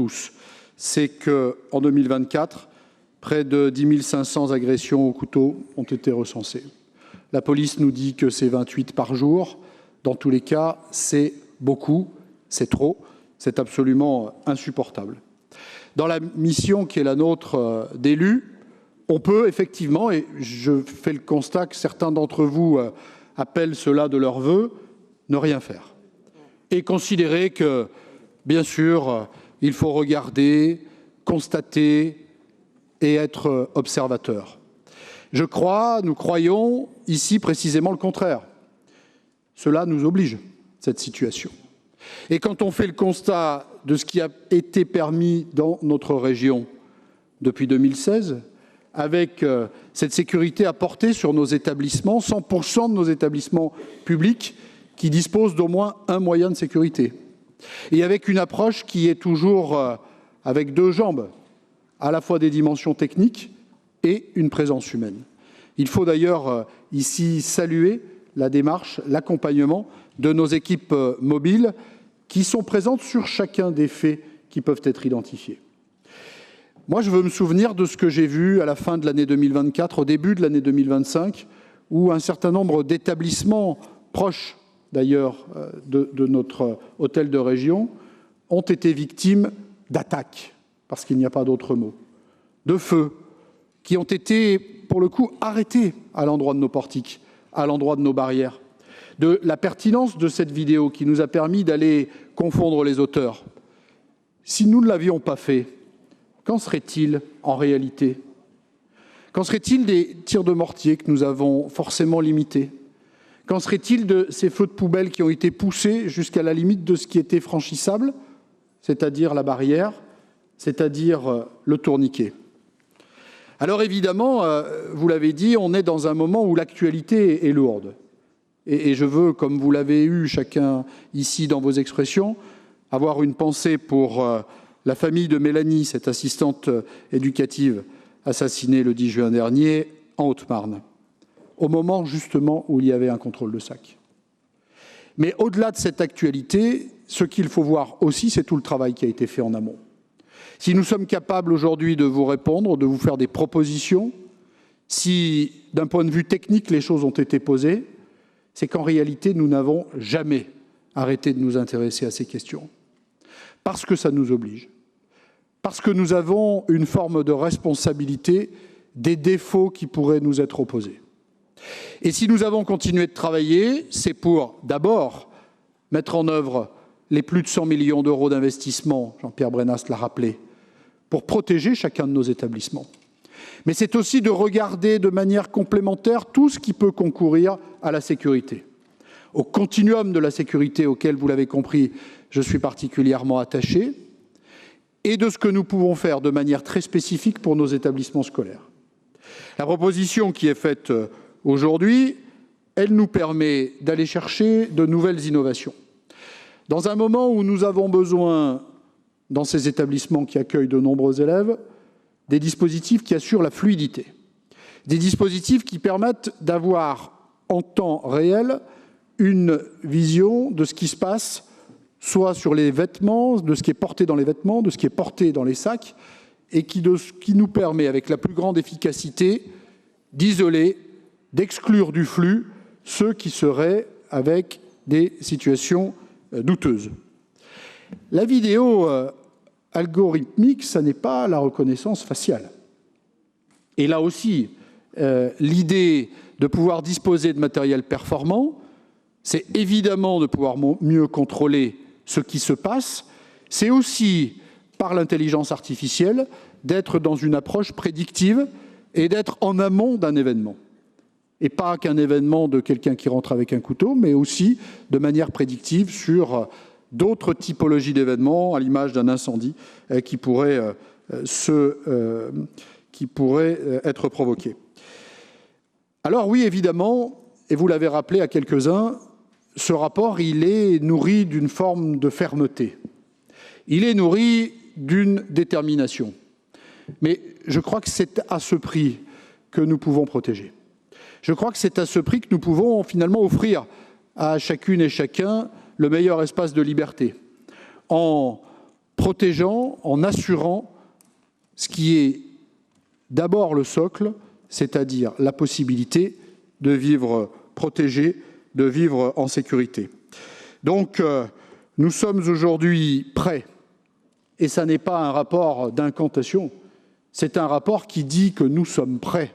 tous, c'est qu'en 2024, près de 10 500 agressions au couteau ont été recensées. La police nous dit que c'est 28 par jour. Dans tous les cas, c'est beaucoup, c'est trop, c'est absolument insupportable. Dans la mission qui est la nôtre d'élus, on peut effectivement, et je fais le constat que certains d'entre vous appellent cela de leur vœu, ne rien faire. Et considérer que, bien sûr, il faut regarder, constater et être observateur. Nous croyons ici précisément le contraire. Cela nous oblige, cette situation. Et quand on fait le constat de ce qui a été permis dans notre région depuis 2016, avec cette sécurité apportée sur nos établissements, 100% de nos établissements publics qui disposent d'au moins un moyen de sécurité. Et avec une approche qui est toujours avec deux jambes, à la fois des dimensions techniques et une présence humaine. Il faut d'ailleurs ici saluer la démarche, l'accompagnement de nos équipes mobiles qui sont présentes sur chacun des faits qui peuvent être identifiés. Moi, je veux me souvenir de ce que j'ai vu à la fin de l'année 2024, au début de l'année 2025, où un certain nombre d'établissements proches, d'ailleurs, de notre hôtel de région, ont été victimes d'attaques, parce qu'il n'y a pas d'autre mot, de feux, qui ont été, pour le coup, arrêtés à l'endroit de nos portiques, à l'endroit de nos barrières, de la pertinence de cette vidéo qui nous a permis d'aller confondre les auteurs. Si nous ne l'avions pas fait, qu'en serait-il en réalité? Qu'en serait-il des tirs de mortier que nous avons forcément limités? Qu'en serait-il de ces feux de poubelle qui ont été poussés jusqu'à la limite de ce qui était franchissable, c'est-à-dire la barrière, c'est-à-dire le tourniquet? Alors évidemment, vous l'avez dit, on est dans un moment où l'actualité est lourde. Et je veux, comme vous l'avez eu chacun ici dans vos expressions, avoir une pensée pour la famille de Mélanie, cette assistante éducative assassinée le 10 juin dernier en Haute-Marne, au moment justement où il y avait un contrôle de sac. Mais au-delà de cette actualité, ce qu'il faut voir aussi, c'est tout le travail qui a été fait en amont. Si nous sommes capables aujourd'hui de vous répondre, de vous faire des propositions, si d'un point de vue technique les choses ont été posées, c'est qu'en réalité nous n'avons jamais arrêté de nous intéresser à ces questions. Parce que ça nous oblige. Parce que nous avons une forme de responsabilité des défauts qui pourraient nous être opposés. Et si nous avons continué de travailler, c'est pour d'abord mettre en œuvre les plus de 100 millions d'euros d'investissement, Jean-Pierre Brenast l'a rappelé, pour protéger chacun de nos établissements. Mais c'est aussi de regarder de manière complémentaire tout ce qui peut concourir à la sécurité. Au continuum de la sécurité auquel, vous l'avez compris, je suis particulièrement attaché, et de ce que nous pouvons faire de manière très spécifique pour nos établissements scolaires. La proposition qui est faite aujourd'hui, elle nous permet d'aller chercher de nouvelles innovations. Dans un moment où nous avons besoin, dans ces établissements qui accueillent de nombreux élèves, des dispositifs qui assurent la fluidité, des dispositifs qui permettent d'avoir en temps réel une vision de ce qui se passe, soit sur les vêtements, de ce qui est porté dans les vêtements, de ce qui est porté dans les sacs, et qui nous permet, avec la plus grande efficacité, d'isoler, d'exclure du flux ceux qui seraient avec des situations douteuses. La vidéo algorithmique, ça n'est pas la reconnaissance faciale. Et là aussi, l'idée de pouvoir disposer de matériel performant, c'est évidemment de pouvoir mieux contrôler ce qui se passe, c'est aussi, par l'intelligence artificielle, d'être dans une approche prédictive et d'être en amont d'un événement. Et pas qu'un événement de quelqu'un qui rentre avec un couteau, mais aussi de manière prédictive sur d'autres typologies d'événements, à l'image d'un incendie qui pourrait être provoqué. Alors oui, évidemment, et vous l'avez rappelé à quelques-uns, ce rapport, il est nourri d'une forme de fermeté. Il est nourri d'une détermination. Mais je crois que c'est à ce prix que nous pouvons protéger. Je crois que c'est à ce prix que nous pouvons finalement offrir à chacune et chacun le meilleur espace de liberté, en protégeant, en assurant ce qui est d'abord le socle, c'est-à-dire la possibilité de vivre protégé, de vivre en sécurité. Donc, nous sommes aujourd'hui prêts, et ça n'est pas un rapport d'incantation, c'est un rapport qui dit que nous sommes prêts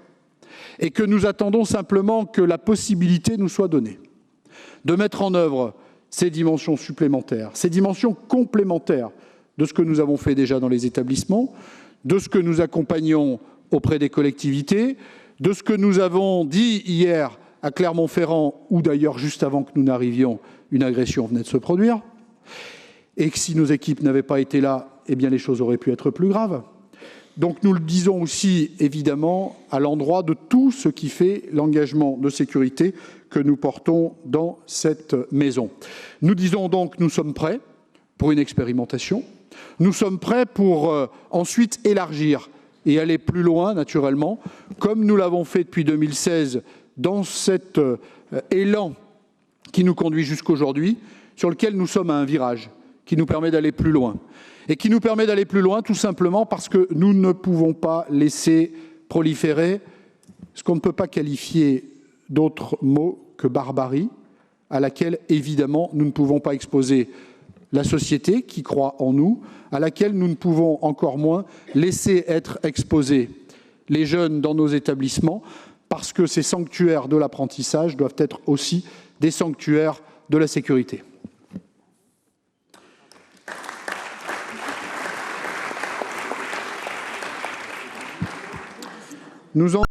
et que nous attendons simplement que la possibilité nous soit donnée de mettre en œuvre ces dimensions supplémentaires, ces dimensions complémentaires de ce que nous avons fait déjà dans les établissements, de ce que nous accompagnons auprès des collectivités, de ce que nous avons dit hier à Clermont-Ferrand, où d'ailleurs juste avant que nous n'arrivions, une agression venait de se produire, et que si nos équipes n'avaient pas été là, eh bien les choses auraient pu être plus graves. Donc nous le disons aussi, évidemment, à l'endroit de tout ce qui fait l'engagement de sécurité que nous portons dans cette maison. Nous disons donc que nous sommes prêts pour une expérimentation. Nous sommes prêts pour ensuite élargir et aller plus loin, naturellement, comme nous l'avons fait depuis 2016 dans cet élan qui nous conduit jusqu'aujourd'hui, sur lequel nous sommes à un virage, qui nous permet d'aller plus loin. Et qui nous permet d'aller plus loin tout simplement parce que nous ne pouvons pas laisser proliférer ce qu'on ne peut pas qualifier d'autre mot que barbarie, à laquelle évidemment nous ne pouvons pas exposer la société qui croit en nous, à laquelle nous ne pouvons encore moins laisser être exposés les jeunes dans nos établissements, parce que ces sanctuaires de l'apprentissage doivent être aussi des sanctuaires de la sécurité. Nous en